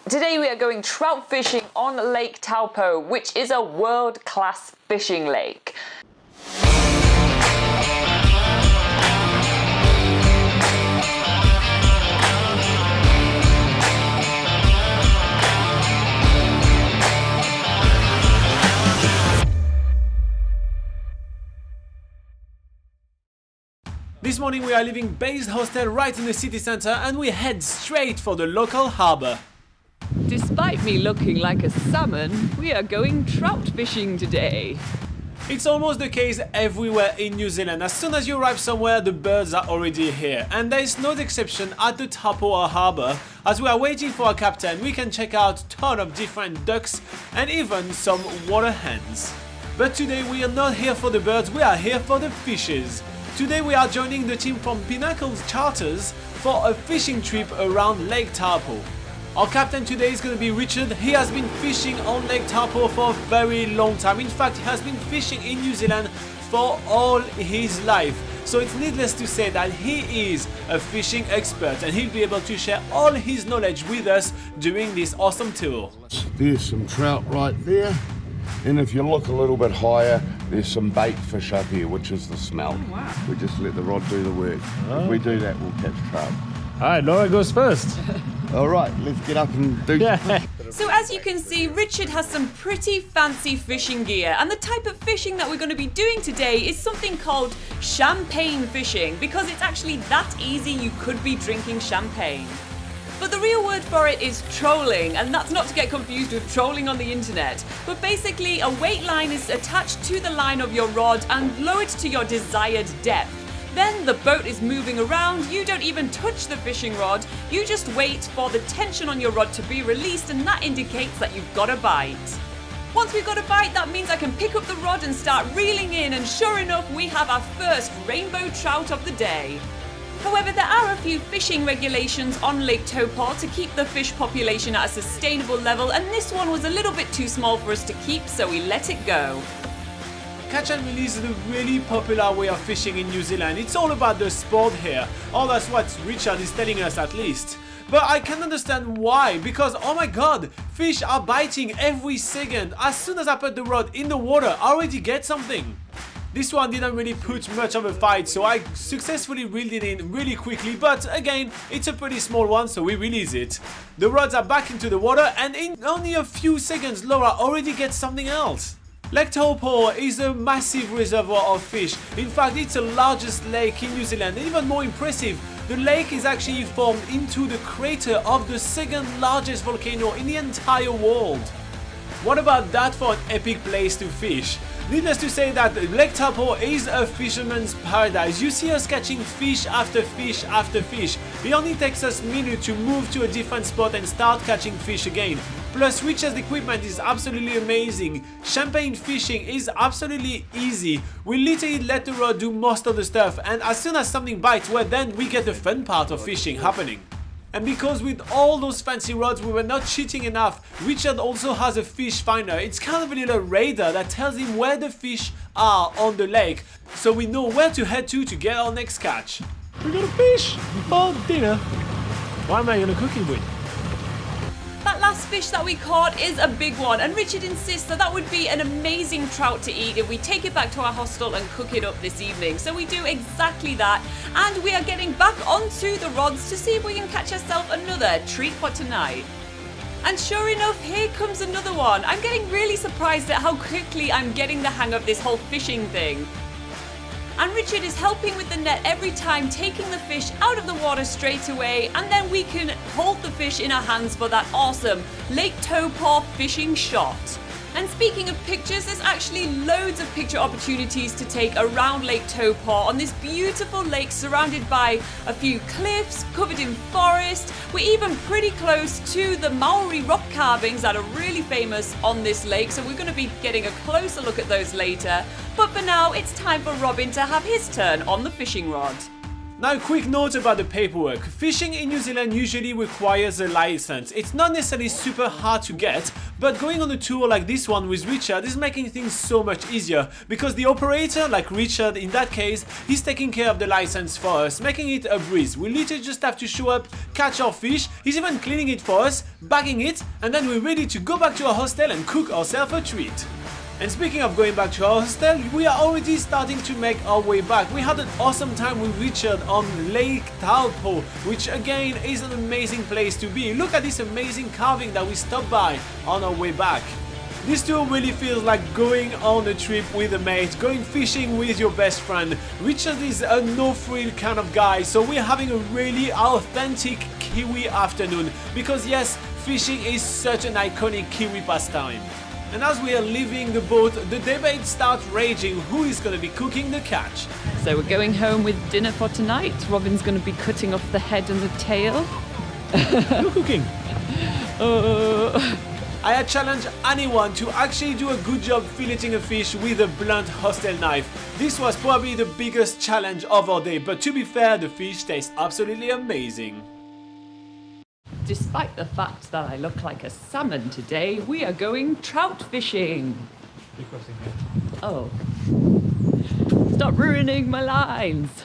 Today we are going trout fishing on Lake Taupo, which is a world-class fishing lake. This morning we are leaving Bay's hostel right in the city centre and we head straight for the local harbour. Despite me looking like a salmon, we are going trout fishing today. It's almost the case everywhere in New Zealand. As soon as you arrive somewhere, the birds are already here. And there is no exception at the Taupo harbour. As we are waiting for our captain, we can check out a ton of different ducks and even some water hens. But today we are not here for the birds, we are here for the fishes. Today we are joining the team from Pinnacle Charters for a fishing trip around Lake Taupo. Our captain today is going to be Richard. He has been fishing on Lake Taupo for a very long time. In fact, he has been fishing in New Zealand for all his life. So it's needless to say that he is a fishing expert and he'll be able to share all his knowledge with us during this awesome tour. There's some trout right there. And if you look a little bit higher, there's some bait fish up here, which is the smell. Oh, wow. We just let the rod do the work. If we do that, we'll catch trout. Alright, Laura goes first. All right, let's get up and do some. So as you can see, Richard has some pretty fancy fishing gear, and the type of fishing that we're going to be doing today is something called champagne fishing, because it's actually that easy you could be drinking champagne. But the real word for it is trolling, and that's not to get confused with trolling on the internet. But basically, a weight line is attached to the line of your rod and lowered to your desired depth. Then the boat is moving around, you don't even touch the fishing rod, you just wait for the tension on your rod to be released, and that indicates that you've got a bite. Once we've got a bite, that means I can pick up the rod and start reeling in, and sure enough, we have our first rainbow trout of the day. However, there are a few fishing regulations on Lake Taupo to keep the fish population at a sustainable level, and this one was a little bit too small for us to keep, so we let it go. Catch and release is a really popular way of fishing in New Zealand. It's all about the sport here. Oh, that's what Richard is telling us at least. But I can understand why, because oh my god, fish are biting every second. As soon as I put the rod in the water, I already get something. This one didn't really put much of a fight, so I successfully reeled it in really quickly, but again, it's a pretty small one, so we release it. The rods are back into the water, and in only a few seconds, Laura already gets something else. Lake Taupo is a massive reservoir of fish. In fact, it's the largest lake in New Zealand. And even more impressive, the lake is actually formed into the crater of the second largest volcano in the entire world. What about that for an epic place to fish? Needless to say that Lake Taupo is a fisherman's paradise. You see us catching fish after fish after fish. It only takes us minutes to move to a different spot and start catching fish again. Plus, Richard's equipment is absolutely amazing. Champagne fishing is absolutely easy. We literally let the rod do most of the stuff, and as soon as something bites, well then we get the fun part of fishing happening. And because with all those fancy rods we were not cheating enough, Richard also has a fish finder. It's kind of a little radar that tells him where the fish are on the lake, so we know where to head to get our next catch. We got a fish for dinner. What am I gonna cook it with? That last fish that we caught is a big one, and Richard insists that that would be an amazing trout to eat if we take it back to our hostel and cook it up this evening. So we do exactly that, and we are getting back onto the rods to see if we can catch ourselves another treat for tonight. And sure enough, here comes another one. I'm getting really surprised at how quickly I'm getting the hang of this whole fishing thing. And Richard is helping with the net every time, taking the fish out of the water straight away, and then we can hold the fish in our hands for that awesome Lake Taupo fishing shot. And speaking of pictures, there's actually loads of picture opportunities to take around Lake Taupo on this beautiful lake surrounded by a few cliffs, covered in forest. We're even pretty close to the Maori rock carvings that are really famous on this lake, so we're going to be getting a closer look at those later. But for now, it's time for Robin to have his turn on the fishing rod. Now, a quick note about the paperwork. Fishing in New Zealand usually requires a license. It's not necessarily super hard to get, but going on a tour like this one with Richard is making things so much easier because the operator, like Richard in that case, he's taking care of the license for us, making it a breeze. We literally just have to show up, catch our fish, he's even cleaning it for us, bagging it, and then we're ready to go back to our hostel and cook ourselves a treat. And speaking of going back to our hostel, we are already starting to make our way back. We had an awesome time with Richard on Lake Taupo, which again is an amazing place to be. Look at this amazing carving that we stopped by on our way back. This tour really feels like going on a trip with a mate, going fishing with your best friend. Richard is a no-frill kind of guy, so we're having a really authentic Kiwi afternoon because yes, fishing is such an iconic Kiwi pastime. And as we are leaving the boat, the debate starts raging who is going to be cooking the catch. So we're going home with dinner for tonight. Robin's going to be cutting off the head and the tail. You're cooking. I challenge anyone to actually do a good job filleting a fish with a blunt hostel knife. This was probably the biggest challenge of our day, but to be fair, the fish tastes absolutely amazing. Despite the fact that I look like a salmon today, we are going trout fishing. Oh. Stop ruining my lines.